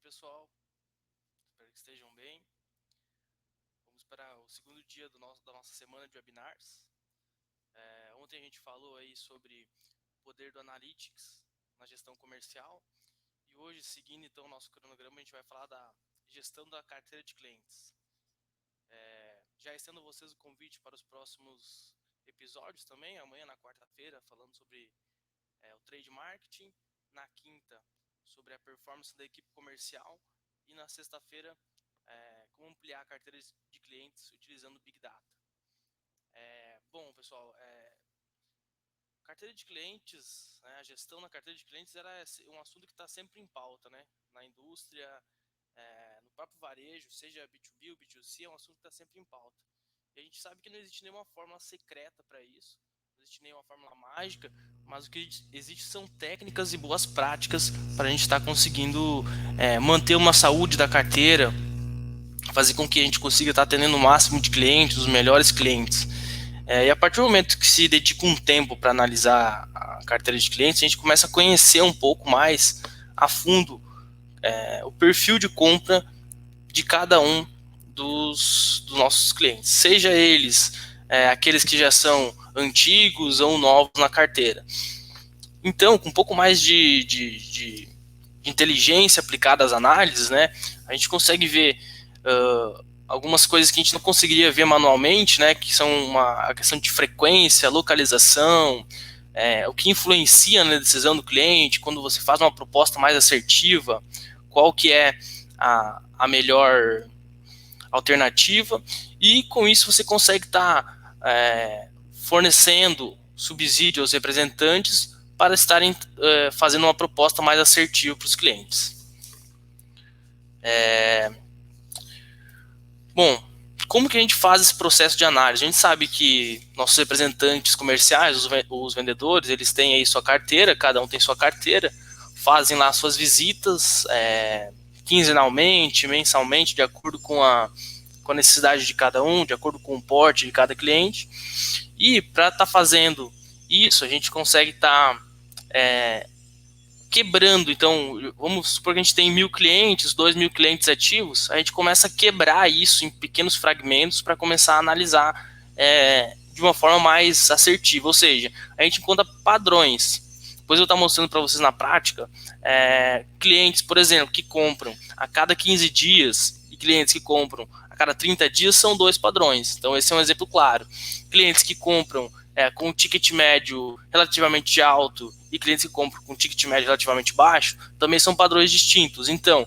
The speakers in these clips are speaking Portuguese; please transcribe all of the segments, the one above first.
pessoal, espero que estejam bem. Vamos para o segundo dia da nossa semana de webinars. Ontem a gente falou aí sobre o poder do Analytics na gestão comercial e hoje, seguindo então o nosso cronograma, a gente vai falar da gestão da carteira de clientes. Já estendo vocês o convite para os próximos episódios também, amanhã na quarta-feira, falando sobre o trade marketing, na quinta sobre a performance da equipe comercial e na sexta-feira como ampliar a carteira de clientes utilizando Big Data. Bom, pessoal, carteira de clientes, a gestão na carteira de clientes era um assunto que está sempre em pauta, né? Na indústria, no próprio varejo, seja B2B ou B2C, é um assunto que está sempre em pauta. E a gente sabe que não existe nenhuma fórmula secreta para isso, não existe nenhuma fórmula mágica, mas o que existe são técnicas e boas práticas para a gente estar conseguindo manter uma saúde da carteira, fazer com que a gente consiga estar atendendo o máximo de clientes, os melhores clientes. E a partir do momento que se dedica um tempo para analisar a carteira de clientes, a gente começa a conhecer um pouco mais a fundo o perfil de compra de cada um dos nossos clientes, seja eles aqueles que já são antigos ou novos na carteira. Então, com um pouco mais de inteligência aplicada às análises, né, a gente consegue ver algumas coisas que a gente não conseguiria ver manualmente, né, que são a questão de frequência, localização, o que influencia na decisão do cliente, quando você faz uma proposta mais assertiva, qual que é a melhor alternativa, e com isso você consegue estar fornecendo subsídio aos representantes para estarem fazendo uma proposta mais assertiva para os clientes. Bom, como que a gente faz esse processo de análise? A gente sabe que nossos representantes comerciais, os vendedores, eles têm aí sua carteira, cada um tem sua carteira, fazem lá suas visitas quinzenalmente, mensalmente, de acordo com a necessidade de cada um, de acordo com o porte de cada cliente. E para estar fazendo isso, a gente consegue estar quebrando. Então, vamos supor que a gente tem 1.000 clientes, 2.000 clientes ativos, a gente começa a quebrar isso em pequenos fragmentos para começar a analisar de uma forma mais assertiva, ou seja, a gente encontra padrões. Depois eu estou mostrando para vocês na prática, clientes, por exemplo, que compram a cada 15 dias e clientes que compram a cada 30 dias são dois padrões. Então, esse é um exemplo claro. Clientes que compram com um ticket médio relativamente alto e clientes que compram com um ticket médio relativamente baixo também são padrões distintos. Então,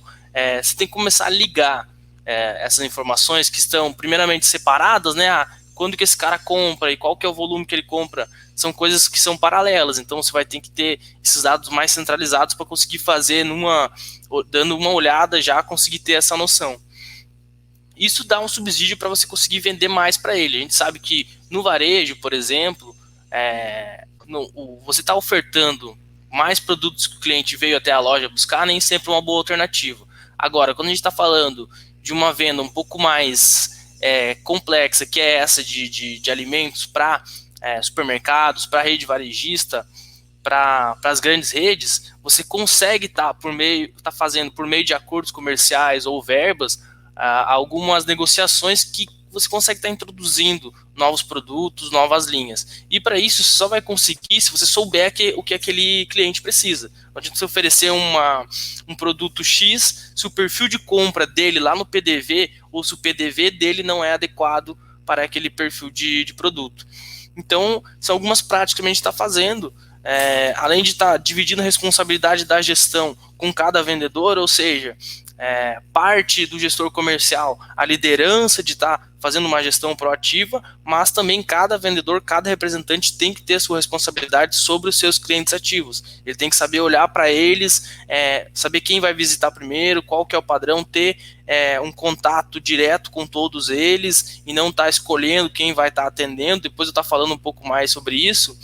você tem que começar a ligar essas informações que estão primeiramente separadas, né? Quando que esse cara compra e qual que é o volume que ele compra, são coisas que são paralelas. Então, você vai ter que ter esses dados mais centralizados para conseguir fazer, dando uma olhada já, conseguir ter essa noção. Isso dá um subsídio para você conseguir vender mais para ele. A gente sabe que no varejo, por exemplo, você está ofertando mais produtos que o cliente veio até a loja buscar, nem sempre é uma boa alternativa. Agora, quando a gente está falando de uma venda um pouco mais complexa, que é essa de alimentos para supermercados, para rede varejista, para as grandes redes, você consegue estar fazendo por meio de acordos comerciais ou verbas algumas negociações que você consegue estar introduzindo novos produtos, novas linhas. E para isso, você só vai conseguir se você souber o que aquele cliente precisa. Não adianta você oferecer um produto X, se o perfil de compra dele lá no PDV, ou se o PDV dele não é adequado para aquele perfil de produto. Então, são algumas práticas que a gente está fazendo, além de estar dividindo a responsabilidade da gestão com cada vendedor, ou seja, parte do gestor comercial, a liderança de estar fazendo uma gestão proativa, mas também cada vendedor, cada representante tem que ter a sua responsabilidade sobre os seus clientes ativos. Ele tem que saber olhar para eles, saber quem vai visitar primeiro, qual que é o padrão, ter um contato direto com todos eles e não estar escolhendo quem vai estar atendendo. Depois eu estou falando um pouco mais sobre isso.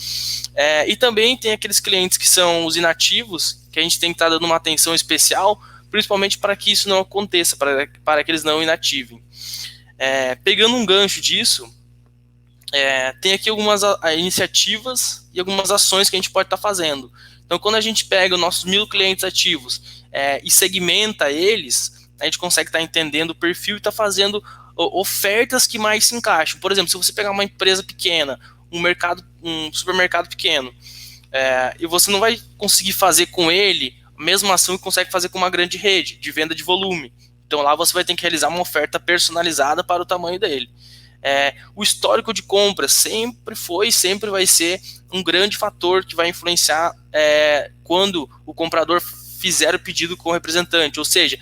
E também tem aqueles clientes que são os inativos, que a gente tem que estar dando uma atenção especial, principalmente para que isso não aconteça, para que eles não inativem. Pegando um gancho disso, tem aqui algumas iniciativas e algumas ações que a gente pode estar fazendo. Então, quando a gente pega os nossos 1.000 clientes ativos e segmenta eles, a gente consegue estar entendendo o perfil e estar fazendo ofertas que mais se encaixam. Por exemplo, se você pegar uma empresa pequena, um supermercado pequeno, e você não vai conseguir fazer com ele a mesma ação que consegue fazer com uma grande rede de venda de volume. Então, lá você vai ter que realizar uma oferta personalizada para o tamanho dele. O histórico de compra sempre foi e sempre vai ser um grande fator que vai influenciar quando o comprador fizer o pedido com o representante. Ou seja,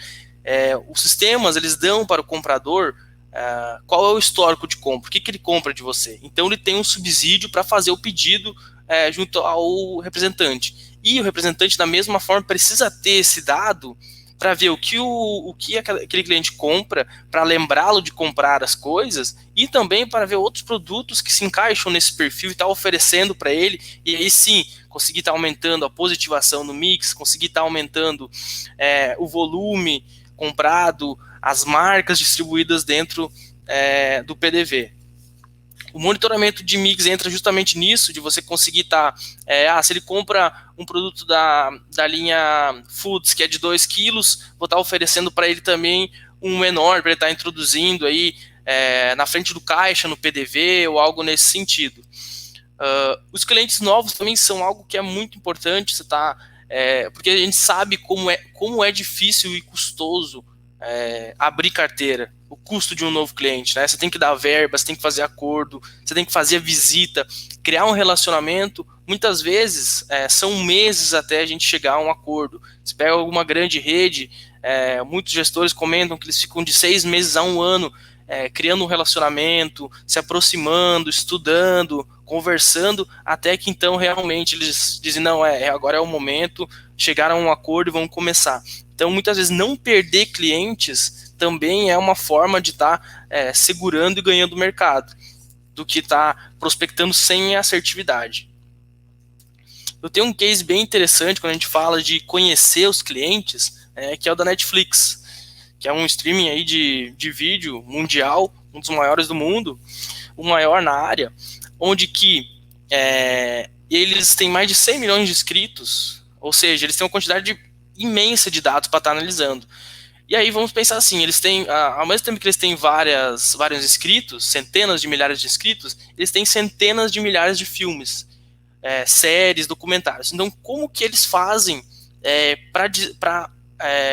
os sistemas eles dão para o comprador qual é o histórico de compra, o que ele compra de você. Então ele tem um subsídio para fazer o pedido junto ao representante. E o representante, da mesma forma, precisa ter esse dado para ver o que aquele cliente compra, para lembrá-lo de comprar as coisas, e também para ver outros produtos que se encaixam nesse perfil e estar oferecendo para ele, e aí sim, conseguir estar aumentando a positivação no mix, conseguir estar aumentando o volume comprado, as marcas distribuídas dentro do PDV. O monitoramento de mix entra justamente nisso, de você conseguir estar... se ele compra um produto da linha Foods, que é de 2 quilos, vou estar oferecendo para ele também um menor, para ele estar introduzindo aí na frente do caixa, no PDV, ou algo nesse sentido. Os clientes novos também são algo que é muito importante, porque a gente sabe como é difícil e custoso abrir carteira, o custo de um novo cliente, né? Você tem que dar verba, você tem que fazer acordo, você tem que fazer a visita, criar um relacionamento. Muitas vezes são meses até a gente chegar a um acordo. Você pega alguma grande rede, muitos gestores comentam que eles ficam de 6 meses a 1 ano criando um relacionamento, se aproximando, estudando, conversando, até que então realmente eles dizem, não, agora é o momento, chegaram a um acordo e vamos começar. Então, muitas vezes, não perder clientes também é uma forma de estar segurando e ganhando o mercado, do que estar prospectando sem assertividade. Eu tenho um case bem interessante quando a gente fala de conhecer os clientes, que é o da Netflix, que é um streaming aí de vídeo mundial, um dos maiores do mundo, o maior na área, onde que eles têm mais de 100 milhões de inscritos, ou seja, eles têm uma quantidade imensa de dados para estar analisando. E aí vamos pensar assim, eles têm, ao mesmo tempo que eles têm vários inscritos, centenas de milhares de inscritos, eles têm centenas de milhares de filmes, séries, documentários. Então, como que eles fazem para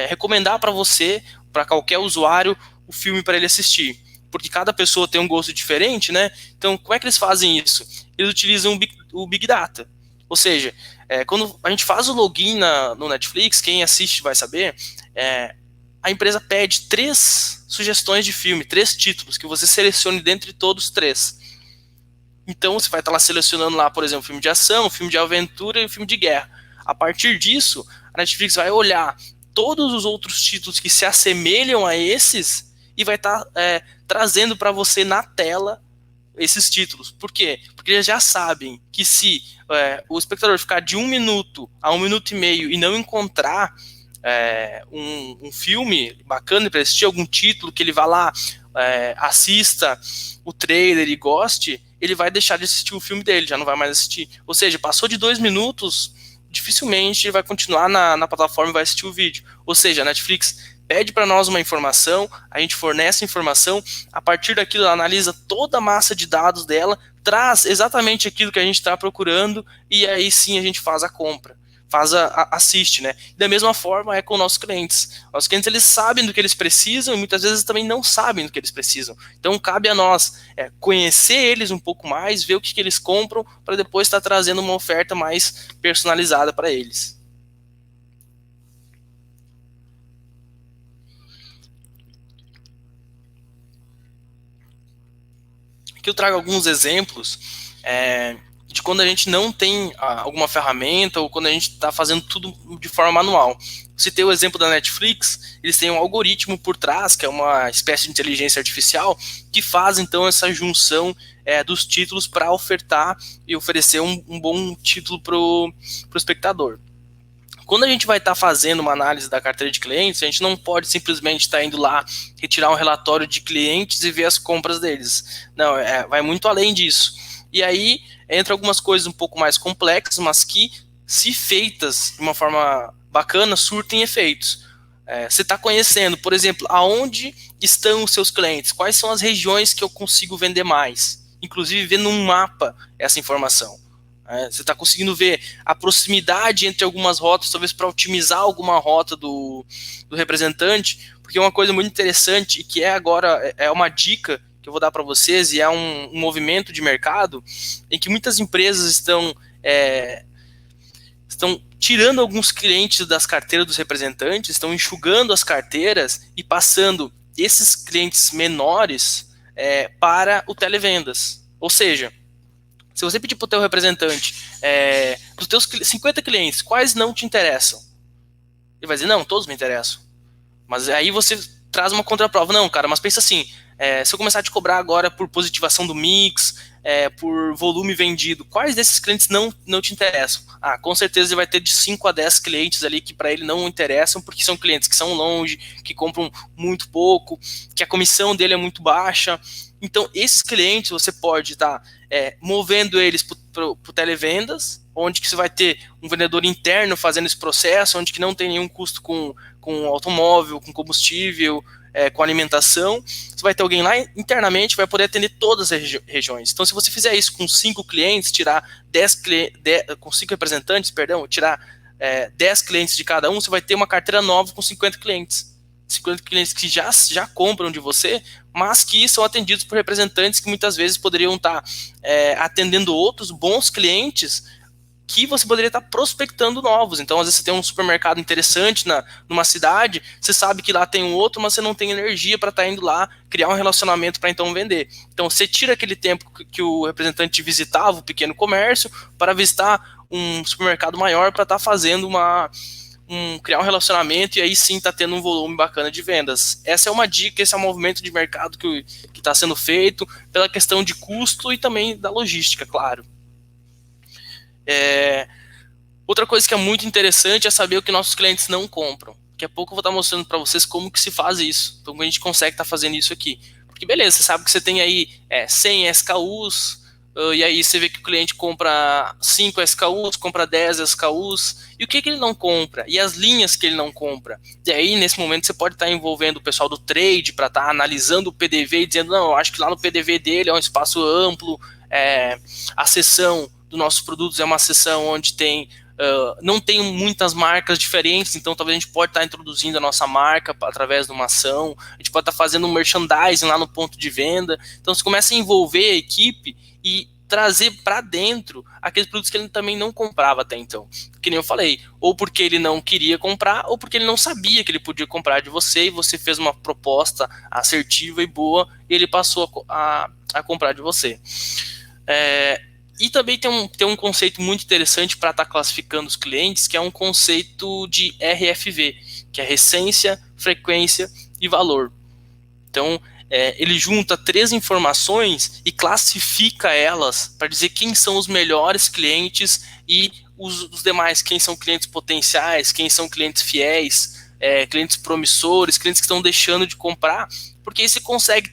recomendar para você, para qualquer usuário, o filme para ele assistir? Porque cada pessoa tem um gosto diferente, né? Então, como é que eles fazem isso? Eles utilizam o Big Data. Ou seja, quando a gente faz o login no Netflix, quem assiste vai saber, a empresa pede 3 sugestões de filme, 3 títulos, que você selecione dentre todos 3. Então, você vai estar lá selecionando lá, por exemplo, filme de ação, filme de aventura e filme de guerra. A partir disso, a Netflix vai olhar todos os outros títulos que se assemelham a esses e vai estar trazendo para você na tela esses títulos. Por quê? Porque eles já sabem que se o espectador ficar de 1 minuto a 1 minuto e meio e não encontrar um filme bacana para assistir, algum título que ele vá lá, assista o trailer e goste, ele vai deixar de assistir o filme dele, já não vai mais assistir. Ou seja, passou de 2 minutos, dificilmente ele vai continuar na plataforma e vai assistir o vídeo. Ou seja, a Netflix pede para nós uma informação, a gente fornece a informação, a partir daquilo ela analisa toda a massa de dados dela, traz exatamente aquilo que a gente está procurando e aí sim a gente faz a compra, assiste, né? Da mesma forma é com nossos clientes. Os clientes eles sabem do que eles precisam e muitas vezes também não sabem do que eles precisam. Então cabe a nós conhecer eles um pouco mais, ver o que eles compram para depois estar trazendo uma oferta mais personalizada para eles. Aqui eu trago alguns exemplos de quando a gente não tem alguma ferramenta ou quando a gente está fazendo tudo de forma manual. Citei o exemplo da Netflix, eles têm um algoritmo por trás, que é uma espécie de inteligência artificial, que faz então essa junção dos títulos para ofertar e oferecer um bom título para o espectador. Quando a gente vai estar fazendo uma análise da carteira de clientes, a gente não pode simplesmente estar indo lá retirar um relatório de clientes e ver as compras deles. Não, vai muito além disso. E aí entra algumas coisas um pouco mais complexas, mas que, se feitas de uma forma bacana, surtem efeitos. Você está conhecendo, por exemplo, aonde estão os seus clientes, quais são as regiões que eu consigo vender mais, inclusive ver num mapa essa informação. Você está conseguindo ver a proximidade entre algumas rotas, talvez para otimizar alguma rota do representante, porque uma coisa muito interessante, e que agora é uma dica que eu vou dar para vocês, e é um movimento de mercado, em que muitas empresas estão tirando alguns clientes das carteiras dos representantes, estão enxugando as carteiras e passando esses clientes menores para o televendas. Ou seja, se você pedir para o teu representante, para os teus 50 clientes, quais não te interessam? Ele vai dizer, não, todos me interessam. Mas aí você traz uma contraprova. Não, cara, mas pensa assim, se eu começar a te cobrar agora por positivação do mix, por volume vendido, quais desses clientes não te interessam? Com certeza ele vai ter de 5 a 10 clientes ali que para ele não interessam, porque são clientes que são longe, que compram muito pouco, que a comissão dele é muito baixa. Então, esses clientes você pode estar movendo eles para o televendas, onde que você vai ter um vendedor interno fazendo esse processo, onde que não tem nenhum custo com automóvel, com combustível, com alimentação. Você vai ter alguém lá internamente, vai poder atender todas as regiões. Então, se você fizer isso com 5 clientes, tirar 10 com 5 representantes, perdão, tirar 10 clientes de cada um, você vai ter uma carteira nova com 50 clientes. 50 clientes que já compram de você, mas que são atendidos por representantes que muitas vezes poderiam estar atendendo outros bons clientes que você poderia estar prospectando novos. Então, às vezes você tem um supermercado interessante numa cidade, você sabe que lá tem um outro, mas você não tem energia para estar indo lá criar um relacionamento para então vender. Então, você tira aquele tempo que o representante visitava o pequeno comércio para visitar um supermercado maior para estar fazendo criar um relacionamento e aí sim está tendo um volume bacana de vendas. Essa é uma dica, esse é um movimento de mercado que está sendo feito pela questão de custo e também da logística, claro. Outra coisa que é muito interessante é saber o que nossos clientes não compram. Daqui a pouco eu vou estar mostrando para vocês como que se faz isso. Então, como a gente consegue estar fazendo isso aqui. Porque beleza, você sabe que você tem aí 100 SKUs, e aí você vê que o cliente compra 5 SKUs, compra 10 SKUs, e o que ele não compra? E as linhas que ele não compra? E aí, nesse momento, você pode estar envolvendo o pessoal do trade para estar analisando o PDV e dizendo, não, eu acho que lá no PDV dele é um espaço amplo, a seção dos nossos produtos é uma seção onde não tem muitas marcas diferentes, então talvez a gente pode estar introduzindo a nossa marca através de uma ação, a gente pode estar fazendo um merchandising lá no ponto de venda. Então você começa a envolver a equipe e trazer para dentro aqueles produtos que ele também não comprava até então. Que nem eu falei, ou porque ele não queria comprar, ou porque ele não sabia que ele podia comprar de você, e você fez uma proposta assertiva e boa, e ele passou a comprar de você. E também tem um conceito muito interessante para estar classificando os clientes, que é um conceito de RFV, que é recência, frequência e valor. Então, ele junta 3 informações e classifica elas para dizer quem são os melhores clientes e os demais, quem são clientes potenciais, quem são clientes fiéis, clientes promissores, clientes que estão deixando de comprar, porque aí você consegue,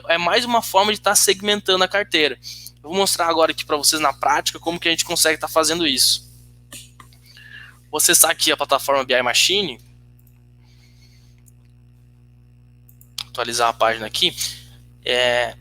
é mais uma forma de estar segmentando a carteira. Eu vou mostrar agora aqui para vocês na prática como que a gente consegue estar fazendo isso. Vou acessar aqui a plataforma BI Machine. Atualizar a página aqui.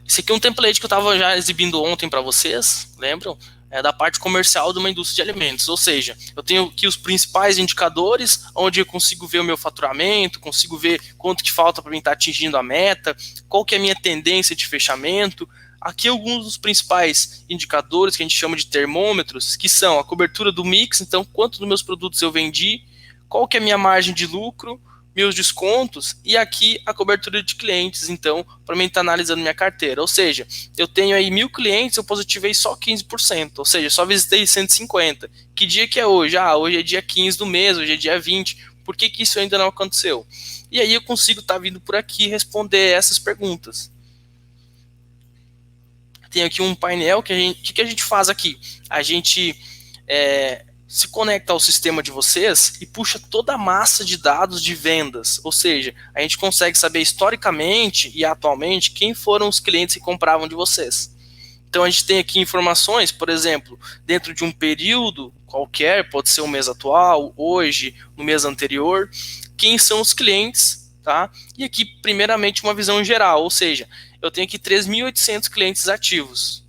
Esse aqui é um template que eu estava já exibindo ontem para vocês, lembram? Da parte comercial de uma indústria de alimentos. Ou seja, eu tenho aqui os principais indicadores, onde eu consigo ver o meu faturamento, consigo ver quanto que falta para mim estar atingindo a meta, qual que é a minha tendência de fechamento. Aqui alguns dos principais indicadores que a gente chama de termômetros, que são a cobertura do mix, então quanto dos meus produtos eu vendi, qual que é a minha margem de lucro, meus descontos, e aqui a cobertura de clientes, então, para mim estar analisando minha carteira. Ou seja, eu tenho aí 1.000 clientes, eu positivei só 15%, ou seja, só visitei 150. Que dia que é hoje? Hoje é dia 15 do mês, hoje é dia 20. Por que isso ainda não aconteceu? E aí eu consigo estar vindo por aqui e responder essas perguntas. Tem aqui um painel que a gente faz aqui? A gente se conecta ao sistema de vocês e puxa toda a massa de dados de vendas. Ou seja, a gente consegue saber historicamente e atualmente quem foram os clientes que compravam de vocês. Então a gente tem aqui informações, por exemplo, dentro de um período qualquer, pode ser o mês atual, hoje, no mês anterior, quem são os clientes, tá? E aqui, primeiramente, uma visão geral, ou seja, eu tenho aqui 3.800 clientes ativos.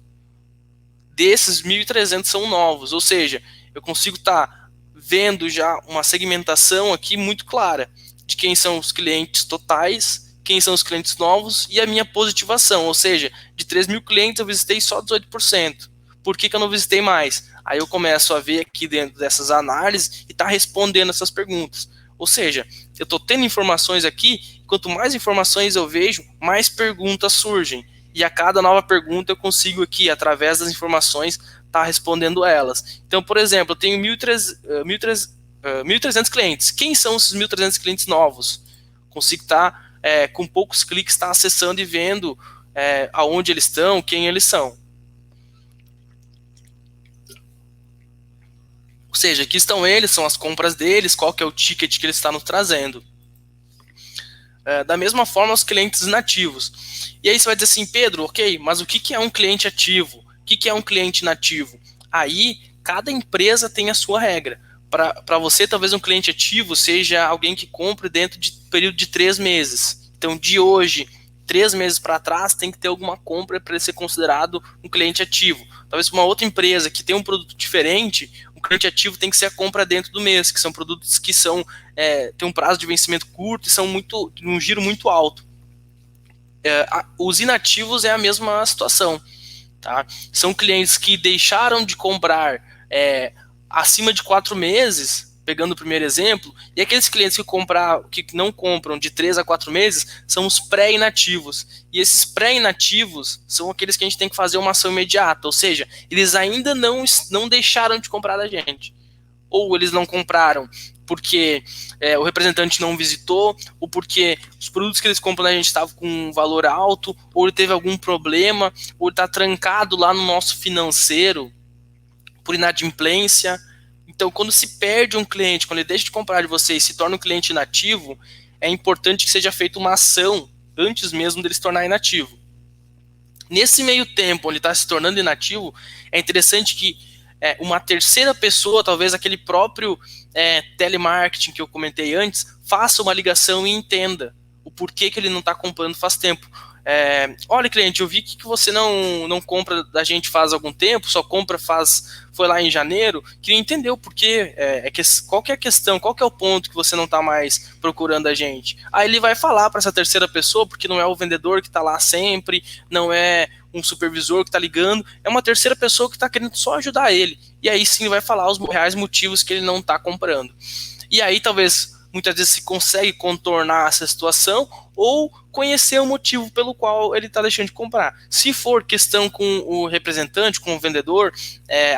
Desses, 1.300 são novos, ou seja, eu consigo estar vendo já uma segmentação aqui muito clara de quem são os clientes totais, quem são os clientes novos e a minha positivação, ou seja, de 3.000 clientes eu visitei só 18%. Por que eu não visitei mais? Aí eu começo a ver aqui dentro dessas análises e tá respondendo essas perguntas. Ou seja, eu estou tendo informações aqui, quanto mais informações eu vejo, mais perguntas surgem. E a cada nova pergunta eu consigo aqui, através das informações, estar respondendo elas. Então, por exemplo, eu tenho 1.300 clientes. Quem são esses 1.300 clientes novos? Consigo estar, com poucos cliques, estar acessando e vendo aonde eles estão, quem eles são. Ou seja, aqui estão eles, são as compras deles, qual que é o ticket que eles estão nos trazendo. Da mesma forma, os clientes inativos. E aí você vai dizer assim, Pedro, ok, mas o que é um cliente ativo? O que é um cliente inativo? Aí, cada empresa tem a sua regra. Para você, talvez um cliente ativo seja alguém que compre dentro de período de 3 meses. Então, de hoje, 3 meses para trás, tem que ter alguma compra para ele ser considerado um cliente ativo. Talvez uma outra empresa que tem um produto diferente, o cliente ativo tem que ser a compra dentro do mês, que são produtos que são tem um prazo de vencimento curto e são um giro muito alto. Os inativos é a mesma situação. Tá? São clientes que deixaram de comprar acima de 4 meses, pegando o primeiro exemplo, e aqueles clientes que não compram de 3 a 4 meses são os pré-inativos. E esses pré-inativos são aqueles que a gente tem que fazer uma ação imediata, ou seja, eles ainda não deixaram de comprar da gente. Ou eles não compraram porque o representante não visitou, ou porque os produtos que eles compram da gente estavam com um valor alto, ou ele teve algum problema, ou ele está trancado lá no nosso financeiro por inadimplência. Então, quando se perde um cliente, quando ele deixa de comprar de você e se torna um cliente inativo, é importante que seja feita uma ação antes mesmo dele se tornar inativo. Nesse meio tempo, onde ele está se tornando inativo, é interessante que uma terceira pessoa, talvez aquele próprio telemarketing que eu comentei antes, faça uma ligação e entenda o porquê que ele não está comprando faz tempo. Olha, cliente, eu vi que você não compra da gente faz algum tempo, só compra foi lá em janeiro, queria entender o porquê, qual que é a questão, qual que é o ponto que você não está mais procurando a gente. Aí ele vai falar para essa terceira pessoa, porque não é o vendedor que está lá sempre, não é um supervisor que está ligando, é uma terceira pessoa que está querendo só ajudar ele. E aí sim vai falar os reais motivos que ele não está comprando. E aí talvez muitas vezes se consegue contornar essa situação ou conhecer o motivo pelo qual ele está deixando de comprar. Se for questão com o representante, com o vendedor,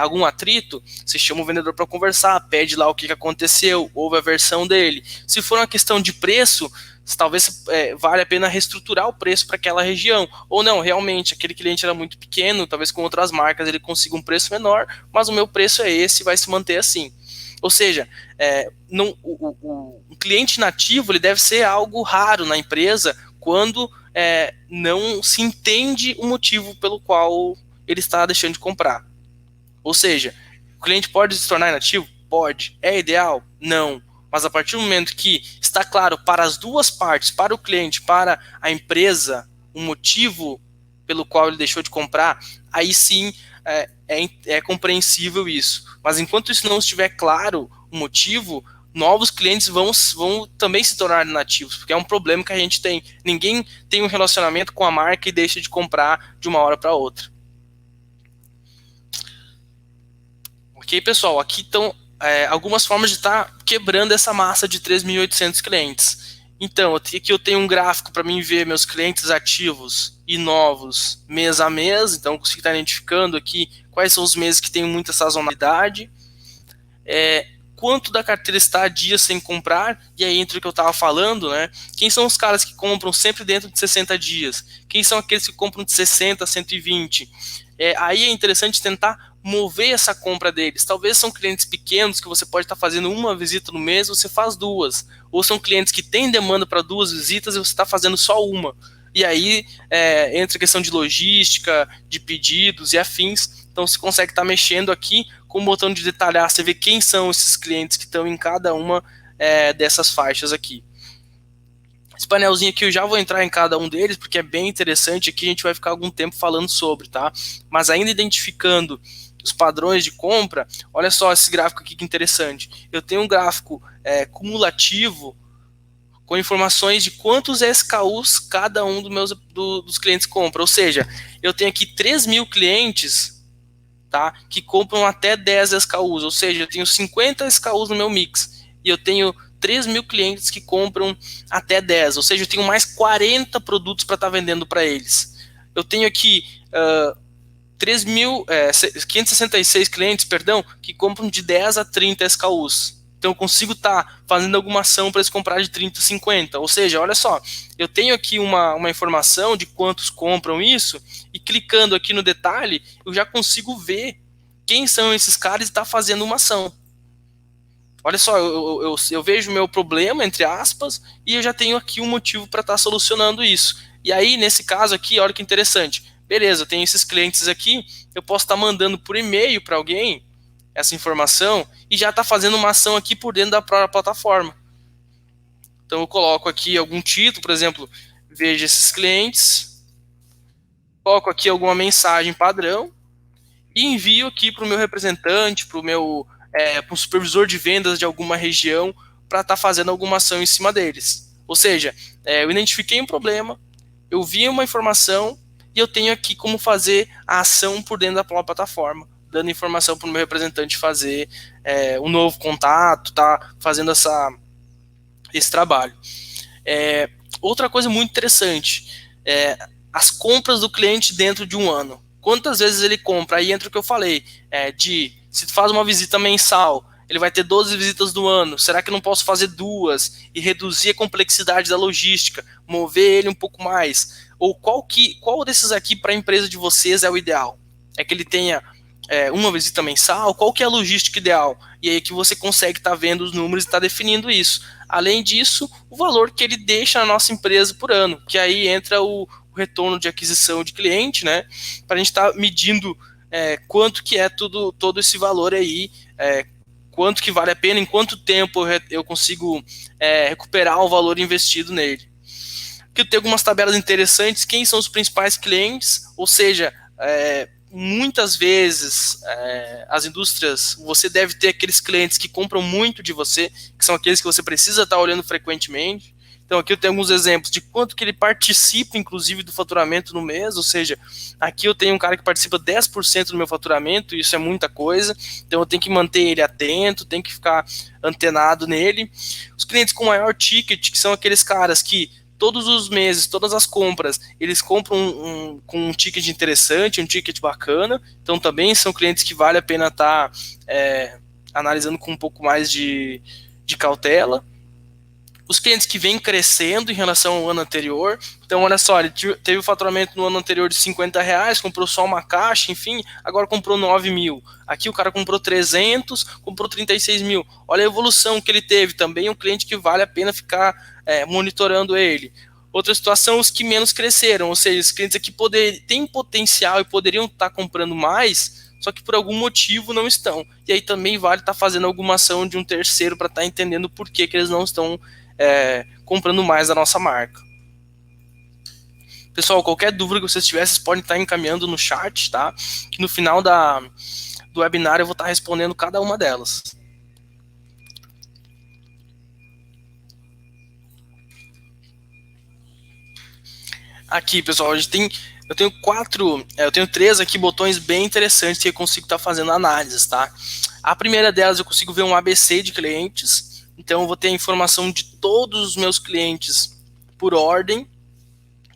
algum atrito, você chama o vendedor para conversar, pede lá o que aconteceu, ouve a versão dele. Se for uma questão de preço, talvez vale a pena reestruturar o preço para aquela região. Ou não, realmente, aquele cliente era muito pequeno, talvez com outras marcas ele consiga um preço menor, mas o meu preço é esse e vai se manter assim. Ou seja, o cliente nativo ele deve ser algo raro na empresa quando não se entende o motivo pelo qual ele está deixando de comprar. Ou seja, o cliente pode se tornar inativo? Pode. É ideal? Não. Mas a partir do momento que está claro para as duas partes, para o cliente, para a empresa, o motivo pelo qual ele deixou de comprar, aí sim é compreensível isso. Mas enquanto isso não estiver claro o motivo, novos clientes vão também se tornar inativos, porque é um problema que a gente tem. Ninguém tem um relacionamento com a marca e deixa de comprar de uma hora para outra. Ok, pessoal? Aqui estão algumas formas de estar quebrando essa massa de 3.800 clientes. Então, aqui eu tenho um gráfico para mim ver meus clientes ativos e novos mês a mês. Então, eu consigo estar identificando aqui quais são os meses que tem muita sazonalidade. Quanto da carteira está a dias sem comprar, e aí entra o que eu estava falando, né? Quem são os caras que compram sempre dentro de 60 dias? Quem são aqueles que compram de 60 a 120? Aí é interessante tentar mover essa compra deles. Talvez são clientes pequenos que você pode estar fazendo uma visita no mês, você faz duas. Ou são clientes que têm demanda para duas visitas e você está fazendo só uma. E aí entra a questão de logística, de pedidos e afins. Então você consegue estar mexendo aqui com o botão de detalhar, você vê quem são esses clientes que estão em cada uma dessas faixas aqui. Esse painelzinho aqui eu já vou entrar em cada um deles, porque é bem interessante, aqui a gente vai ficar algum tempo falando sobre, tá? Mas ainda identificando os padrões de compra, olha só esse gráfico aqui que interessante. Eu tenho um gráfico cumulativo com informações de quantos SKUs cada um dos clientes compra. Ou seja, eu tenho aqui 3.000 clientes, tá, que compram até 10 SKUs. Ou seja, eu tenho 50 SKUs no meu mix. E eu tenho 3.000 clientes que compram até 10. Ou seja, eu tenho mais 40 produtos para estar vendendo para eles. Eu tenho aqui 566 clientes, perdão, que compram de 10 a 30 SKUs. Então eu consigo estar fazendo alguma ação para eles comprar de 30 a 50. Ou seja, olha só, eu tenho aqui uma informação de quantos compram isso, e clicando aqui no detalhe, eu já consigo ver quem são esses caras e estar fazendo uma ação. Olha só, eu vejo o meu problema, entre aspas, e eu já tenho aqui um motivo para estar solucionando isso. E aí, nesse caso aqui, olha que interessante. Beleza, eu tenho esses clientes aqui, eu posso estar mandando por e-mail para alguém essa informação e já está fazendo uma ação aqui por dentro da própria plataforma. Então eu coloco aqui algum título, por exemplo, veja esses clientes, coloco aqui alguma mensagem padrão e envio aqui para o meu representante, para o meu para um supervisor de vendas de alguma região, para estar fazendo alguma ação em cima deles. Ou seja, eu identifiquei um problema, eu vi uma informação e eu tenho aqui como fazer a ação por dentro da própria plataforma, dando informação para o meu representante fazer um novo contato, tá fazendo esse trabalho. Outra coisa muito interessante, as compras do cliente dentro de um ano. Quantas vezes ele compra? Aí entra o que eu falei, se tu faz uma visita mensal, ele vai ter 12 visitas do ano, será que eu não posso fazer duas e reduzir a complexidade da logística, mover ele um pouco mais? Ou qual desses aqui para a empresa de vocês é o ideal? É que ele tenha uma visita mensal? Qual que é a logística ideal? E aí que você consegue estar vendo os números e estar definindo isso. Além disso, o valor que ele deixa na nossa empresa por ano, que aí entra o retorno de aquisição de cliente, né? Para a gente estar medindo quanto que é todo esse valor aí, quanto que vale a pena, em quanto tempo eu consigo recuperar o valor investido nele. Aqui eu tenho algumas tabelas interessantes, quem são os principais clientes, ou seja, muitas vezes as indústrias, você deve ter aqueles clientes que compram muito de você, que são aqueles que você precisa estar olhando frequentemente. Então aqui eu tenho alguns exemplos de quanto que ele participa, inclusive, do faturamento no mês, ou seja, aqui eu tenho um cara que participa 10% do meu faturamento, isso é muita coisa, então eu tenho que manter ele atento, tenho que ficar antenado nele. Os clientes com maior ticket, que são aqueles caras que todos os meses, todas as compras, eles compram com um ticket interessante, um ticket bacana, então também são clientes que vale a pena estar analisando com um pouco mais de cautela. Os clientes que vêm crescendo em relação ao ano anterior, então olha só, ele teve o faturamento no ano anterior de R$50, comprou só uma caixa, enfim, agora comprou 9 mil. Aqui o cara comprou 300, comprou 36 mil. Olha a evolução que ele teve, também um cliente que vale a pena ficar monitorando ele. Outra situação, os que menos cresceram, ou seja, os clientes aqui têm potencial e poderiam estar comprando mais, só que por algum motivo não estão. E aí também vale estar fazendo alguma ação de um terceiro para estar entendendo por que eles não estão comprando mais da nossa marca. Pessoal, qualquer dúvida que vocês tiverem, vocês podem estar encaminhando no chat, tá? Que no final do webinar eu vou estar respondendo cada uma delas. Aqui, pessoal, eu tenho 3 aqui botões bem interessantes que eu consigo estar fazendo análises, tá? A primeira delas eu consigo ver um ABC de clientes. Então eu vou ter a informação de todos os meus clientes por ordem,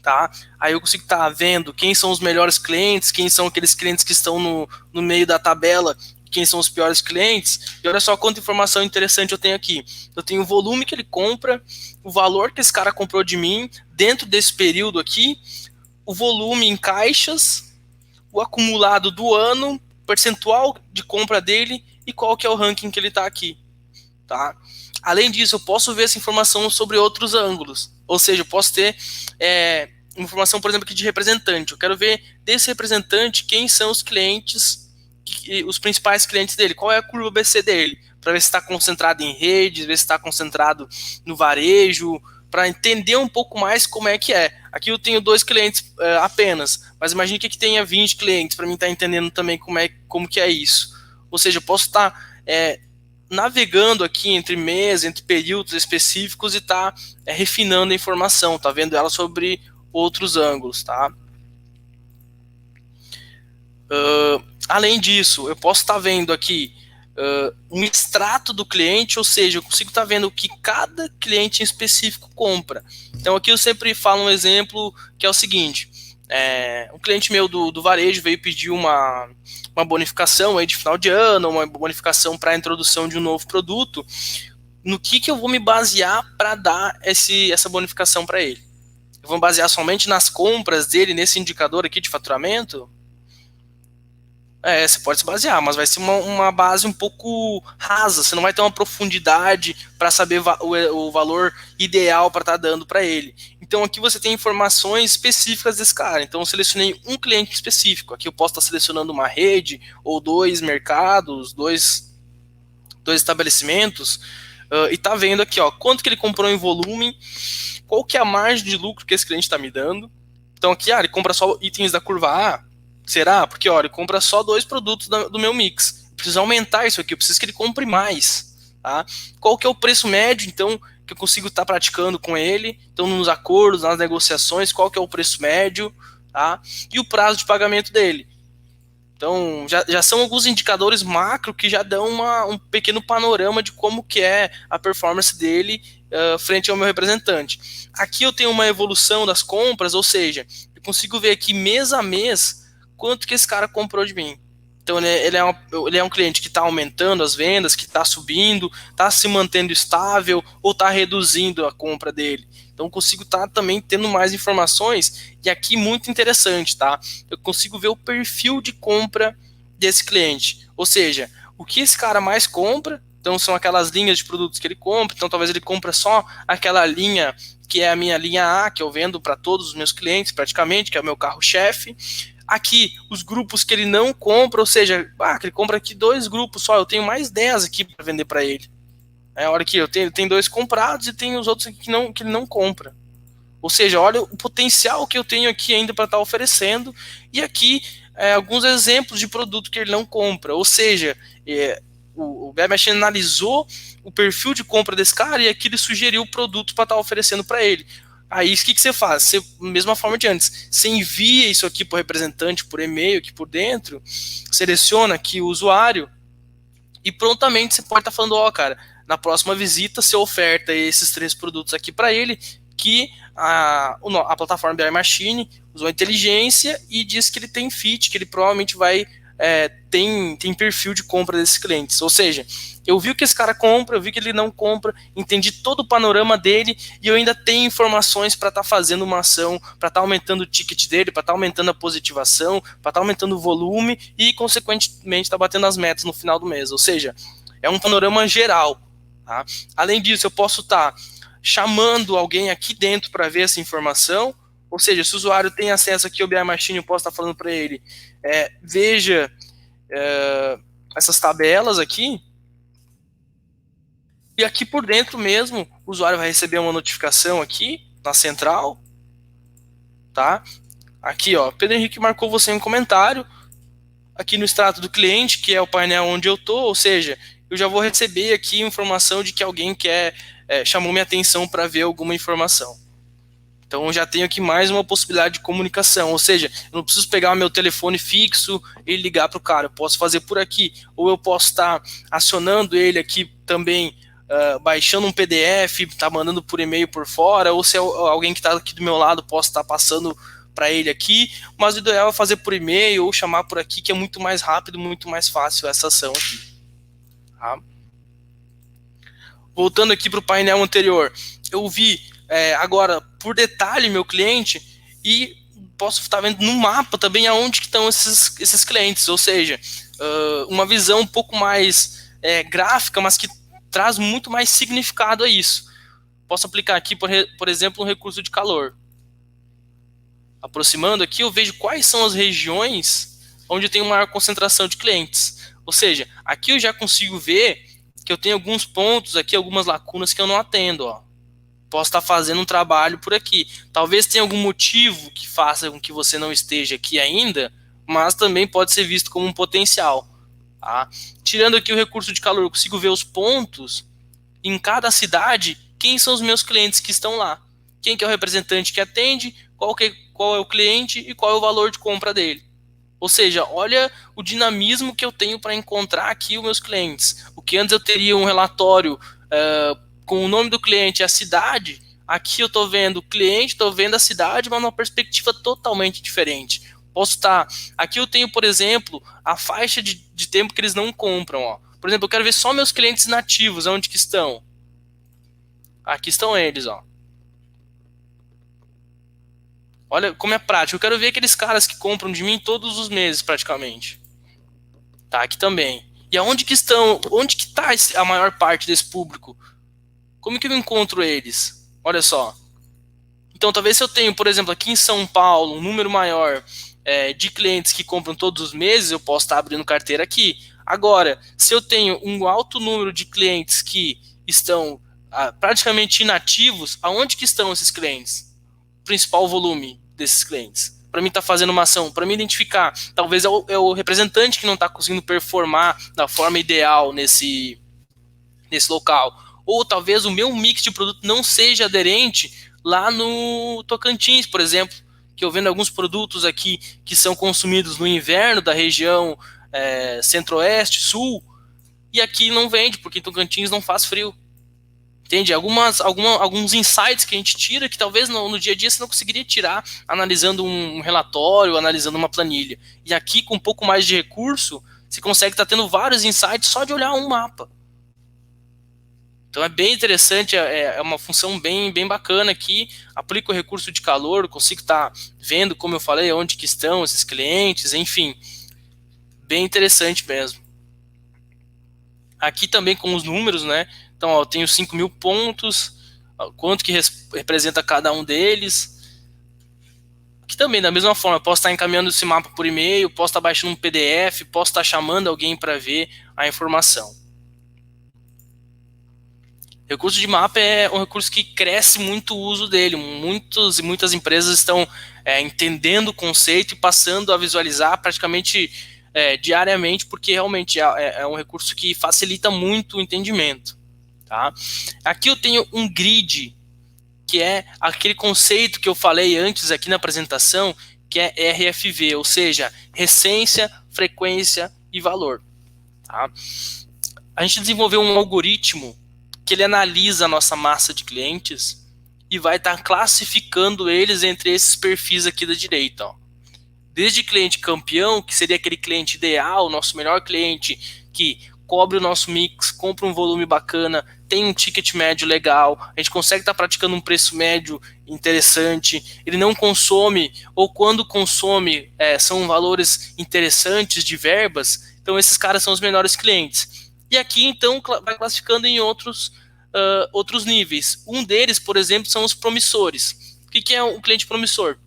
tá? Aí eu consigo estar vendo quem são os melhores clientes, quem são aqueles clientes que estão no meio da tabela, quem são os piores clientes. E olha só quanta informação interessante eu tenho aqui. Eu tenho o volume que ele compra, o valor que esse cara comprou de mim dentro desse período aqui, o volume em caixas, o acumulado do ano percentual de compra dele e qual que é o ranking que ele está aqui. Tá? Além disso, eu posso ver essa informação sobre outros ângulos. Ou seja, eu posso ter informação, por exemplo, aqui de representante. Eu quero ver desse representante quem são os clientes, os principais clientes dele, qual é a curva BC dele, para ver se está concentrado em redes, ver se está concentrado no varejo, para entender um pouco mais como é que é. Aqui eu tenho 2 clientes apenas, mas imagine que aqui tenha 20 clientes, para mim estar entendendo também como que é isso. Ou seja, eu posso estar navegando aqui entre meses, entre períodos específicos e tá refinando a informação, tá vendo ela sobre outros ângulos, tá? Além disso, eu posso estar vendo aqui um extrato do cliente, ou seja, eu consigo estar vendo o que cada cliente em específico compra. Então aqui eu sempre falo um exemplo que é o seguinte, um cliente meu do varejo veio pedir uma bonificação aí de final de ano, uma bonificação para a introdução de um novo produto. No que eu vou me basear para dar essa bonificação para ele? Eu vou me basear somente nas compras dele nesse indicador aqui de faturamento? Você pode se basear, mas vai ser uma base um pouco rasa. Você não vai ter uma profundidade para saber o valor ideal para estar dando para ele. Então aqui você tem informações específicas desse cara. Então eu selecionei um cliente específico. Aqui eu posso estar selecionando uma rede ou 2 mercados, dois estabelecimentos. E tá vendo aqui, ó, quanto que ele comprou em volume, qual que é a margem de lucro que esse cliente está me dando. Então aqui, ele compra só itens da curva A. Será? Porque, ele compra só 2 produtos do meu mix. Eu preciso aumentar isso aqui, eu preciso que ele compre mais. Tá? Qual que é o preço médio, então, que eu consigo estar praticando com ele? Então, nos acordos, nas negociações, qual que é o preço médio? Tá? E o prazo de pagamento dele. Então, já são alguns indicadores macro que já dão um pequeno panorama de como que é a performance dele frente ao meu representante. Aqui eu tenho uma evolução das compras, ou seja, eu consigo ver aqui mês a mês quanto que esse cara comprou de mim. Então, ele é um cliente que está aumentando as vendas, que está subindo, está se mantendo estável ou está reduzindo a compra dele. Então, eu consigo estar também tendo mais informações, e aqui muito interessante, tá? Eu consigo ver o perfil de compra desse cliente. Ou seja, o que esse cara mais compra, então são aquelas linhas de produtos que ele compra, então talvez ele compra só aquela linha que é a minha linha A, que eu vendo para todos os meus clientes praticamente, que é o meu carro-chefe. Aqui, os grupos que ele não compra, ou seja, que ele compra aqui 2 grupos só, eu tenho mais 10 aqui para vender para ele. A hora que eu tenho 2 comprados e tem os outros aqui que ele não compra. Ou seja, olha o potencial que eu tenho aqui ainda para estar oferecendo. E aqui, alguns exemplos de produto que ele não compra. Ou seja, o BI Machine analisou o perfil de compra desse cara e aqui ele sugeriu o produto para estar oferecendo para ele. Aí, o que você faz? Você, mesma forma de antes, você envia isso aqui para o representante por e-mail, aqui por dentro, seleciona aqui o usuário e prontamente você pode estar falando, cara, na próxima visita você oferta esses 3 produtos aqui para ele, que a plataforma BI Machine usou inteligência e diz que ele tem fit, que ele provavelmente vai tem perfil de compra desses clientes. Ou seja, eu vi o que esse cara compra, eu vi que ele não compra, entendi todo o panorama dele e eu ainda tenho informações para estar fazendo uma ação, para estar aumentando o ticket dele, para estar aumentando a positivação, para estar aumentando o volume e, consequentemente, estar batendo as metas no final do mês. Ou seja, é um panorama geral. Tá? Além disso, eu posso estar chamando alguém aqui dentro para ver essa informação. Ou seja, se o usuário tem acesso aqui ao BI Machine, eu posso estar falando para ele, veja essas tabelas aqui, e aqui por dentro mesmo, o usuário vai receber uma notificação aqui, na central, tá? Aqui, ó, Pedro Henrique marcou você em um comentário, aqui no extrato do cliente, que é o painel onde eu tô, ou seja, eu já vou receber aqui informação de que alguém chamou minha atenção para ver alguma informação. Então eu já tenho aqui mais uma possibilidade de comunicação, ou seja, eu não preciso pegar o meu telefone fixo e ligar para o cara, eu posso fazer por aqui, ou eu posso estar acionando ele aqui também, baixando um PDF, tá mandando por e-mail por fora, ou se é alguém que está aqui do meu lado, posso estar passando para ele aqui, mas o ideal é fazer por e-mail ou chamar por aqui, que é muito mais rápido, muito mais fácil essa ação aqui. Tá? Voltando aqui para o painel anterior, eu vi agora por detalhe meu cliente e posso estar vendo no mapa também aonde que estão esses clientes, ou seja, uma visão um pouco mais gráfica, mas que traz muito mais significado a isso. Posso aplicar aqui, por exemplo, um recurso de calor. Aproximando aqui, eu vejo quais são as regiões onde eu tenho maior concentração de clientes. Ou seja, aqui eu já consigo ver que eu tenho alguns pontos aqui, algumas lacunas que eu não atendo. Ó. Posso estar fazendo um trabalho por aqui. Talvez tenha algum motivo que faça com que você não esteja aqui ainda, mas também pode ser visto como um potencial. Tá? Tirando aqui o recurso de calor, eu consigo ver os pontos em cada cidade, quem são os meus clientes que estão lá. Quem que é o representante que atende, qual é o cliente e qual é o valor de compra dele. Ou seja, olha o dinamismo que eu tenho para encontrar aqui os meus clientes. O que antes eu teria um relatório com o nome do cliente e a cidade, aqui eu estou vendo o cliente, estou vendo a cidade, mas numa perspectiva totalmente diferente. Posso estar... Aqui eu tenho, por exemplo, a faixa de tempo que eles não compram. Ó. Por exemplo, eu quero ver só meus clientes nativos, onde que estão. Aqui estão eles, ó. Olha como é prático. Eu quero ver aqueles caras que compram de mim todos os meses, praticamente. Tá, aqui também. E aonde que estão? Onde que está a maior parte desse público? Como que eu encontro eles? Olha só. Então, talvez se eu tenho, por exemplo, aqui em São Paulo, um número maior de clientes que compram todos os meses, eu posso estar abrindo carteira aqui. Agora, se eu tenho um alto número de clientes que estão praticamente inativos, aonde que estão esses clientes? O principal volume desses clientes. Para mim estar fazendo uma ação, para mim identificar, talvez é o representante que não está conseguindo performar da forma ideal nesse local. Ou talvez o meu mix de produto não seja aderente lá no Tocantins, por exemplo, que eu vendo alguns produtos aqui que são consumidos no inverno da região centro-oeste, sul, e aqui não vende, porque em Tocantins não faz frio. Entende? Alguns insights que a gente tira que talvez no dia a dia você não conseguiria tirar analisando um relatório, analisando uma planilha. E aqui, com um pouco mais de recurso, você consegue estar tendo vários insights só de olhar um mapa. Então é bem interessante, é uma função bem bacana aqui. Aplico o recurso de calor, consigo estar vendo, como eu falei, onde que estão esses clientes, enfim. Bem interessante mesmo. Aqui também com os números, né? Então, ó, eu tenho 5.000 pontos, quanto que representa cada um deles. Aqui também, da mesma forma, eu posso estar encaminhando esse mapa por e-mail, posso estar baixando um PDF, posso estar chamando alguém para ver a informação. Recurso de mapa é um recurso que cresce muito o uso dele. Muitas empresas estão entendendo o conceito e passando a visualizar praticamente diariamente, porque realmente é um recurso que facilita muito o entendimento. Tá? Aqui eu tenho um grid, que é aquele conceito que eu falei antes aqui na apresentação, que é RFV, ou seja, recência, frequência e valor. Tá? A gente desenvolveu um algoritmo que ele analisa a nossa massa de clientes e vai estar classificando eles entre esses perfis aqui da direita. Ó. Desde cliente campeão, que seria aquele cliente ideal, nosso melhor cliente, que cobre o nosso mix, compra um volume bacana, tem um ticket médio legal, a gente consegue estar praticando um preço médio interessante, ele não consome, ou quando consome, são valores interessantes de verbas, então esses caras são os melhores clientes. E aqui, então, vai classificando em outros níveis. Um deles, por exemplo, são os promissores. O que é um cliente promissor?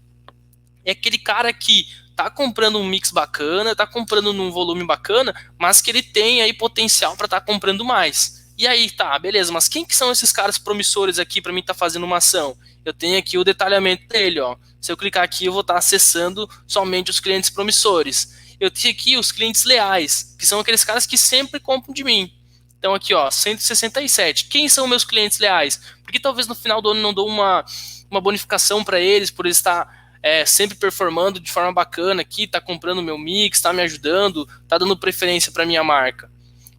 É aquele cara que está comprando um mix bacana, está comprando num volume bacana, mas que ele tem aí potencial para estar comprando mais. E aí, tá, beleza, mas quem que são esses caras promissores aqui para mim estar fazendo uma ação? Eu tenho aqui o detalhamento dele, ó. Se eu clicar aqui, eu vou estar acessando somente os clientes promissores. Eu tenho aqui os clientes leais, que são aqueles caras que sempre compram de mim. Então aqui, ó, 167. Quem são meus clientes leais? Porque talvez no final do ano não dou uma bonificação para eles, por eles estar sempre performando de forma bacana aqui, está comprando meu mix, está me ajudando, está dando preferência para minha marca.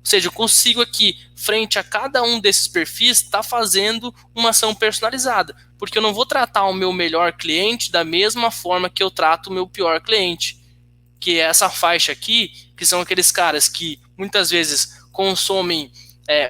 Ou seja, eu consigo aqui, frente a cada um desses perfis, estar fazendo uma ação personalizada, porque eu não vou tratar o meu melhor cliente da mesma forma que eu trato o meu pior cliente, que é essa faixa aqui, que são aqueles caras que muitas vezes consomem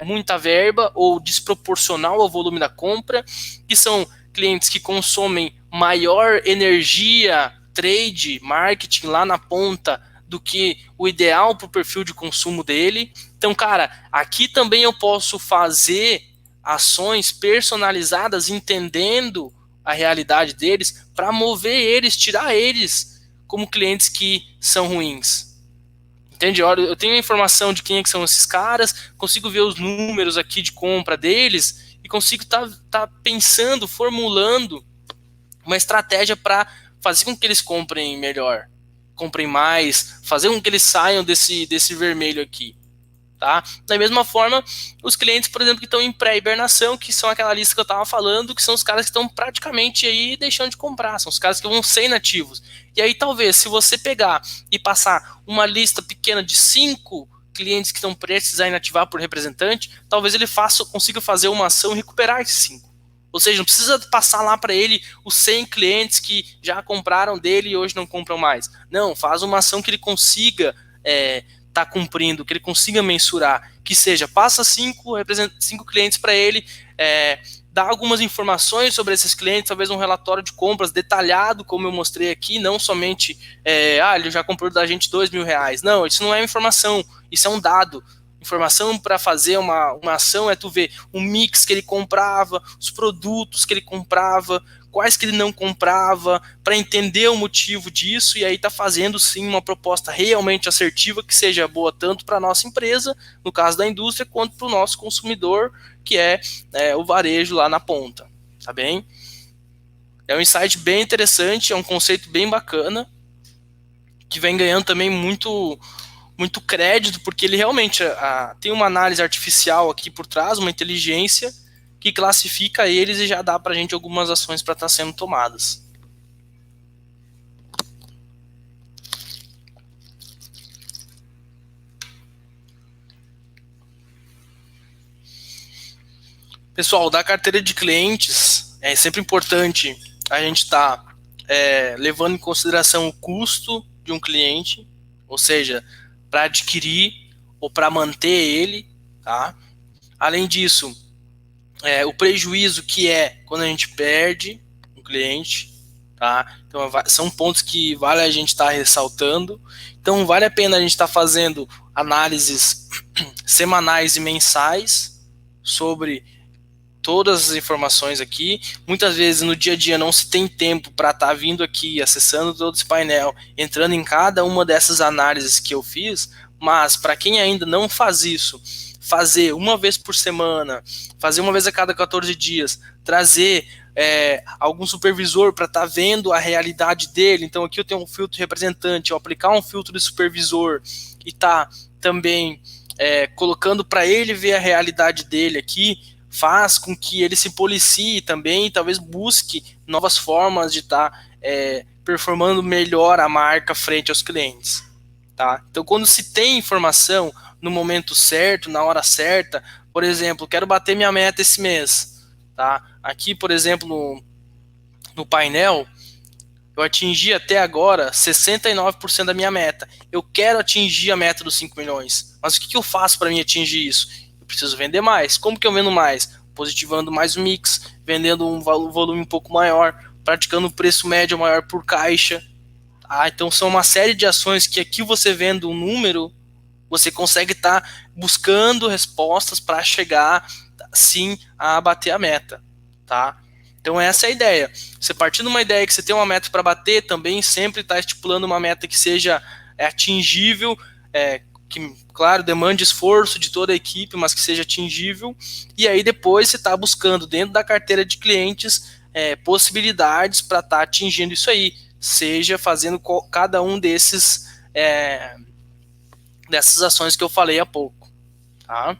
muita verba ou desproporcional ao volume da compra, que são clientes que consomem maior energia, trade, marketing lá na ponta do que o ideal para o perfil de consumo dele. Então, cara, aqui também eu posso fazer ações personalizadas, entendendo a realidade deles, para mover eles, tirar eles como clientes que são ruins. Entende? Eu tenho a informação de quem é que são esses caras, consigo ver os números aqui de compra deles e consigo tá pensando, formulando uma estratégia para fazer com que eles comprem melhor, comprem mais, fazer com que eles saiam desse vermelho aqui. Tá? Da mesma forma, os clientes, por exemplo, que estão em pré-hibernação, que são aquela lista que eu estava falando, que são os caras que estão praticamente aí deixando de comprar, são os caras que vão ser inativos. E aí talvez, se você pegar e passar uma lista pequena de 5 clientes que estão prestes a inativar por representante, talvez ele consiga fazer uma ação e recuperar esses 5. Ou seja, não precisa passar lá para ele os 100 clientes que já compraram dele e hoje não compram mais. Não, faz uma ação que ele consiga tá cumprindo, que ele consiga mensurar, que seja, passa 5 clientes para ele, dá algumas informações sobre esses clientes, talvez um relatório de compras detalhado, como eu mostrei aqui, não somente, ele já comprou da gente R$2.000. Não, isso não é informação, isso é um dado. Informação para fazer uma ação é tu ver o mix que ele comprava, os produtos que ele comprava, quais que ele não comprava, para entender o motivo disso, e aí tá fazendo sim uma proposta realmente assertiva que seja boa tanto para a nossa empresa, no caso da indústria, quanto para o nosso consumidor, que é o varejo lá na ponta, tá bem? É um insight bem interessante, é um conceito bem bacana, que vem ganhando também muito crédito, porque ele realmente tem uma análise artificial aqui por trás, uma inteligência que classifica eles e já dá para a gente algumas ações para estar sendo tomadas. Pessoal, da carteira de clientes, é sempre importante a gente estar levando em consideração o custo de um cliente, ou seja, para adquirir ou para manter ele, tá? Além disso, o prejuízo que é quando a gente perde um cliente, tá? Então, são pontos que vale a gente estar ressaltando. Então, vale a pena a gente estar fazendo análises semanais e mensais sobre todas as informações aqui. Muitas vezes no dia a dia não se tem tempo para estar vindo aqui, acessando todo esse painel, entrando em cada uma dessas análises que eu fiz, mas para quem ainda não faz isso, fazer uma vez por semana, fazer uma vez a cada 14 dias, trazer algum supervisor para estar vendo a realidade dele. Então aqui eu tenho um filtro de representante, eu aplicar um filtro de supervisor e tá também colocando para ele ver a realidade dele aqui, faz com que ele se policie também e talvez busque novas formas de estar performando melhor a marca frente aos clientes. Tá? Então, quando se tem informação no momento certo, na hora certa, por exemplo, quero bater minha meta esse mês. Tá? Aqui, por exemplo, no painel, eu atingi até agora 69% da minha meta. Eu quero atingir a meta dos 5 milhões. Mas o que eu faço para mim atingir isso? Eu preciso vender mais. Como que eu vendo mais? Positivando mais o mix, vendendo um volume um pouco maior, praticando um preço médio maior por caixa. Então são uma série de ações que aqui você vendo um número, você consegue estar buscando respostas para chegar sim a bater a meta. Tá? Então essa é a ideia. Você partindo de uma ideia que você tem uma meta para bater, também sempre está estipulando uma meta que seja atingível, que, claro, demande esforço de toda a equipe, mas que seja atingível. E aí depois você está buscando dentro da carteira de clientes possibilidades para estar atingindo isso aí, seja fazendo cada um dessas ações que eu falei há pouco. Tá?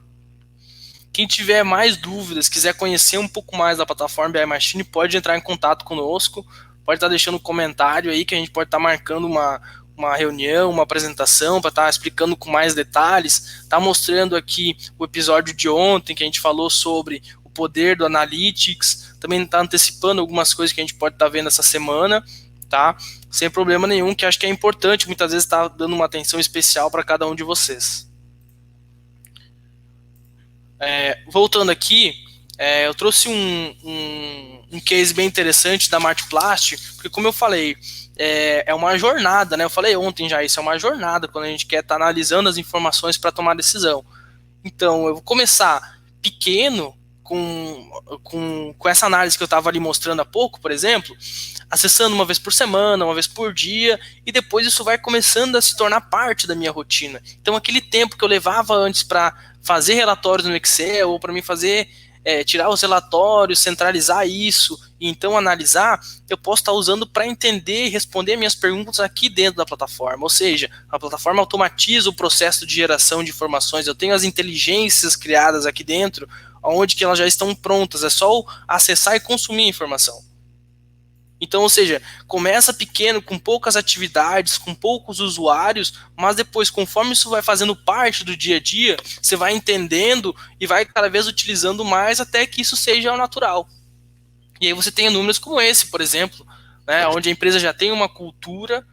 Quem tiver mais dúvidas, quiser conhecer um pouco mais da plataforma BI Machine, pode entrar em contato conosco, pode estar deixando um comentário aí que a gente pode estar marcando uma reunião, uma apresentação para estar explicando com mais detalhes, tá mostrando aqui o episódio de ontem que a gente falou sobre o poder do Analytics, também está antecipando algumas coisas que a gente pode estar vendo essa semana, tá? Sem problema nenhum, que acho que é importante, muitas vezes estar dando uma atenção especial para cada um de vocês. Voltando aqui, Eu trouxe um case bem interessante da Martplast, porque como eu falei, é uma jornada, né? Eu falei ontem já, isso é uma jornada quando a gente quer estar analisando as informações para tomar decisão. Então, eu vou começar pequeno com essa análise que eu estava ali mostrando há pouco, por exemplo, acessando uma vez por semana, uma vez por dia, e depois isso vai começando a se tornar parte da minha rotina. Então, aquele tempo que eu levava antes para fazer relatórios no Excel, ou para mim fazer, tirar os relatórios, centralizar isso, e então analisar, eu posso estar usando para entender e responder minhas perguntas aqui dentro da plataforma. Ou seja, a plataforma automatiza o processo de geração de informações, eu tenho as inteligências criadas aqui dentro, onde que elas já estão prontas, é só acessar e consumir a informação. Então, ou seja, começa pequeno, com poucas atividades, com poucos usuários, mas depois, conforme isso vai fazendo parte do dia a dia, você vai entendendo e vai cada vez utilizando mais até que isso seja o natural. E aí você tem números como esse, por exemplo, né, onde a empresa já tem uma cultura,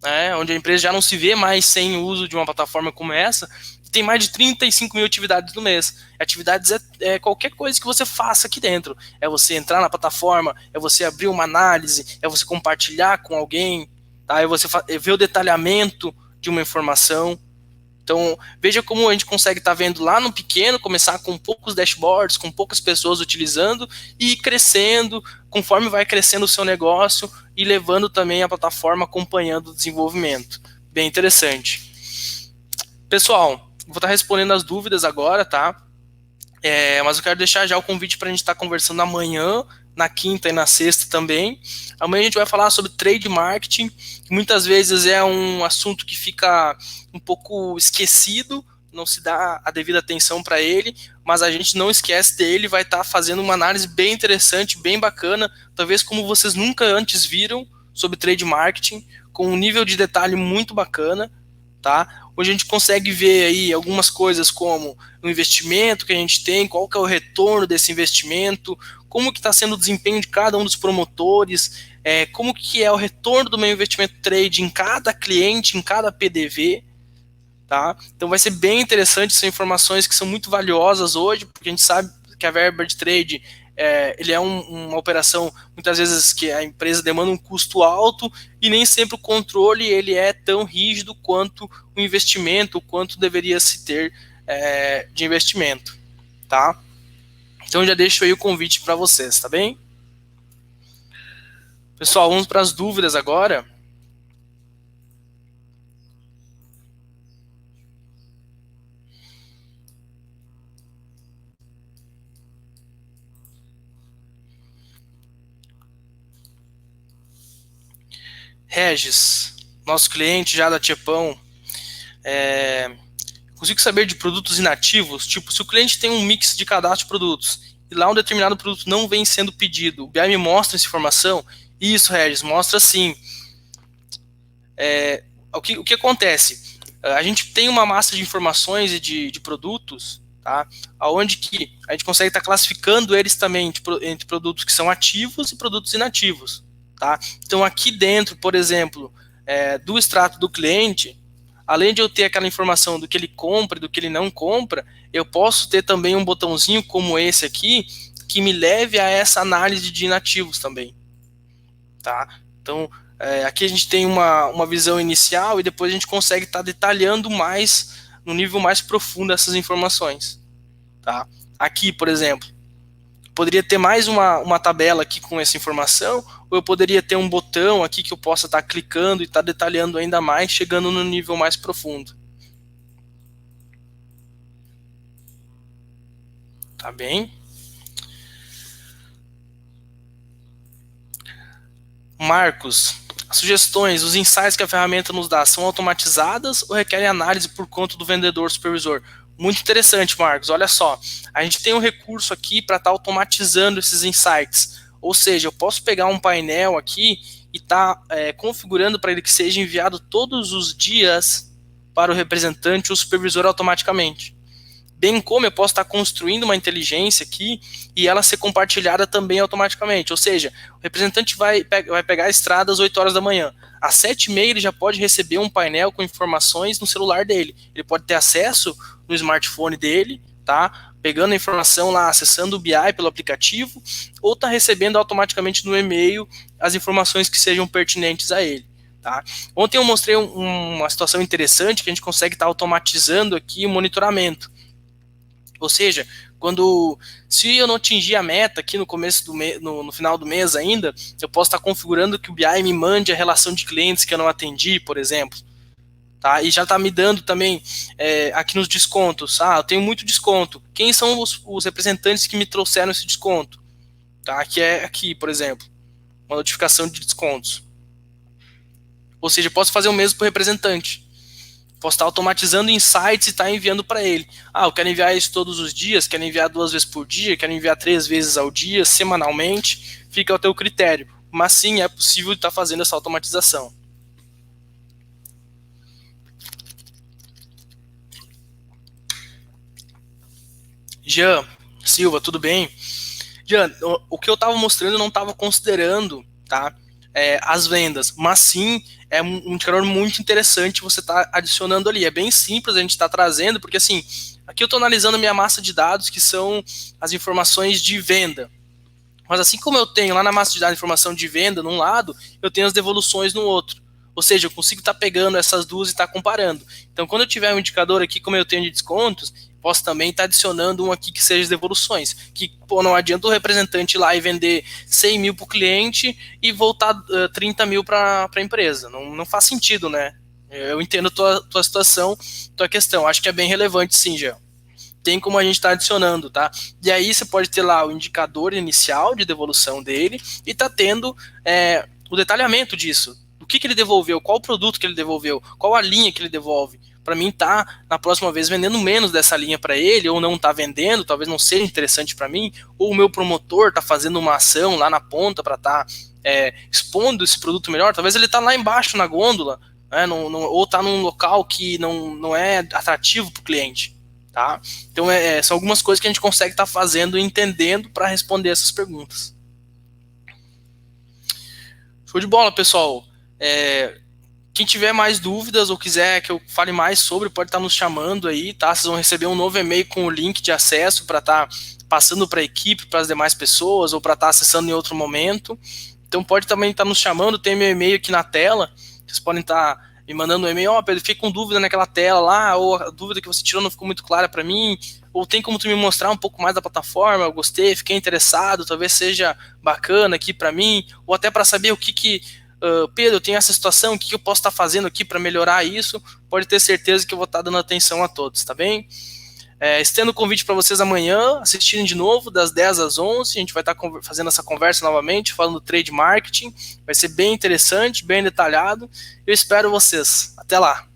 né, onde a empresa já não se vê mais sem o uso de uma plataforma como essa, tem mais de 35 mil atividades no mês. Atividades é qualquer coisa que você faça aqui dentro. É você entrar na plataforma, é você abrir uma análise, é você compartilhar com alguém, tá? É você ver o detalhamento de uma informação. Então, veja como a gente consegue estar vendo lá no pequeno, começar com poucos dashboards, com poucas pessoas utilizando e ir crescendo, conforme vai crescendo o seu negócio e levando também a plataforma acompanhando o desenvolvimento. Bem interessante. Pessoal, vou estar respondendo as dúvidas agora, tá? Mas eu quero deixar já o convite para a gente estar conversando amanhã, na quinta e na sexta também. Amanhã a gente vai falar sobre trade marketing, que muitas vezes é um assunto que fica um pouco esquecido, não se dá a devida atenção para ele, mas a gente não esquece dele, vai estar fazendo uma análise bem interessante, bem bacana, talvez como vocês nunca antes viram sobre trade marketing, com um nível de detalhe muito bacana, tá? Hoje a gente consegue ver aí algumas coisas como o investimento que a gente tem, qual que é o retorno desse investimento, como que está sendo o desempenho de cada um dos promotores, como que é o retorno do meu investimento trade em cada cliente, em cada PDV, tá? Então vai ser bem interessante, são informações que são muito valiosas hoje, porque a gente sabe que a verba de trade ele é uma operação, muitas vezes, que a empresa demanda um custo alto e nem sempre o controle ele é tão rígido quanto o investimento, quanto deveria se ter de investimento, tá? Então já deixo aí o convite para vocês, tá bem? Pessoal, vamos para as dúvidas agora. Regis, nosso cliente já da Tiepão, consigo saber de produtos inativos, tipo, se o cliente tem um mix de cadastro de produtos e lá um determinado produto não vem sendo pedido, o BI me mostra essa informação? Isso, Regis, mostra sim. O que acontece? A gente tem uma massa de informações e de produtos, tá? Onde que a gente consegue estar classificando eles também entre produtos que são ativos e produtos inativos, tá? Então aqui dentro, por exemplo, do extrato do cliente, além de eu ter aquela informação do que ele compra e do que ele não compra, eu posso ter também um botãozinho como esse aqui, que me leve a essa análise de inativos também, tá? Então, aqui a gente tem uma visão inicial e depois a gente consegue estar detalhando mais, no nível mais profundo essas informações, tá? Aqui, por exemplo, poderia ter mais uma tabela aqui com essa informação, ou eu poderia ter um botão aqui que eu possa estar clicando e estar detalhando ainda mais, chegando no nível mais profundo. Tá bem? Marcos, as sugestões, os insights que a ferramenta nos dá são automatizadas ou requerem análise por conta do vendedor supervisor? Muito interessante, Marcos. Olha só, a gente tem um recurso aqui para estar automatizando esses insights. Ou seja, eu posso pegar um painel aqui e estar configurando para ele que seja enviado todos os dias para o representante ou supervisor automaticamente. Bem como eu posso estar construindo uma inteligência aqui e ela ser compartilhada também automaticamente. Ou seja, o representante vai pegar a estrada às 8 horas da manhã. Às 7h30 ele já pode receber um painel com informações no celular dele. Ele pode ter acesso no smartphone dele, tá? pegando a informação lá, acessando o BI pelo aplicativo, ou está recebendo automaticamente no e-mail as informações que sejam pertinentes a ele. Tá? Ontem eu mostrei uma situação interessante que a gente consegue estar automatizando aqui o monitoramento. Ou seja, se eu não atingir a meta aqui no começo do no final do mês ainda, eu posso estar configurando que o BI me mande a relação de clientes que eu não atendi, por exemplo. Tá? E já está me dando também aqui nos descontos. Eu tenho muito desconto. Quem são os representantes que me trouxeram esse desconto? Tá? Que é aqui, por exemplo, uma notificação de descontos. Ou seja, eu posso fazer o mesmo para o representante. Posso estar automatizando insights e estar enviando para ele. Eu quero enviar isso todos os dias, quero enviar 2 vezes por dia, quero enviar 3 vezes ao dia, semanalmente, fica ao teu critério. Mas sim, é possível estar fazendo essa automatização. Jean Silva, tudo bem? Jean, o que eu estava mostrando eu não estava considerando, tá? As vendas, mas sim é um indicador muito interessante você está adicionando ali. É bem simples a gente está trazendo, porque assim, aqui eu estou analisando a minha massa de dados, que são as informações de venda. Mas assim como eu tenho lá na massa de dados informação de venda num lado, eu tenho as devoluções no outro. Ou seja, eu consigo estar pegando essas duas e estar comparando. Então, quando eu tiver um indicador aqui, como eu tenho de descontos, posso também estar adicionando um aqui que seja as devoluções. Que não adianta o representante ir lá e vender 100 mil para o cliente e voltar 30 mil para a empresa. Não faz sentido, né? Eu entendo a tua situação, tua questão. Acho que é bem relevante, sim, Jean. Tem como a gente estar adicionando, tá? E aí você pode ter lá o indicador inicial de devolução dele e tá tendo o detalhamento disso. O que ele devolveu, qual o produto que ele devolveu, qual a linha que ele devolve. Para mim tá, na próxima vez, vendendo menos dessa linha para ele, ou não tá vendendo, talvez não seja interessante para mim, ou o meu promotor tá fazendo uma ação lá na ponta para estar expondo esse produto melhor, talvez ele tá lá embaixo na gôndola, né, ou tá num local que não é atrativo para o cliente. Tá? Então, são algumas coisas que a gente consegue estar fazendo e entendendo para responder essas perguntas. Show de bola, pessoal. Quem tiver mais dúvidas ou quiser que eu fale mais sobre, pode estar nos chamando aí, tá? Vocês vão receber um novo e-mail com o link de acesso para estar passando para a equipe, para as demais pessoas, ou para estar acessando em outro momento. Então, pode também estar nos chamando, tem meu e-mail aqui na tela, vocês podem estar me mandando um e-mail, Pedro, fiquei com dúvida naquela tela lá, ou a dúvida que você tirou não ficou muito clara para mim, ou tem como tu me mostrar um pouco mais da plataforma, eu gostei, fiquei interessado, talvez seja bacana aqui para mim, ou até para saber o que Pedro, eu tenho essa situação, o que eu posso estar fazendo aqui para melhorar isso, pode ter certeza que eu vou estar dando atenção a todos, tá bem? Estendo o convite para vocês amanhã, assistirem de novo, das 10 às 11, a gente vai estar fazendo essa conversa novamente, falando do trade marketing, vai ser bem interessante, bem detalhado, eu espero vocês, até lá!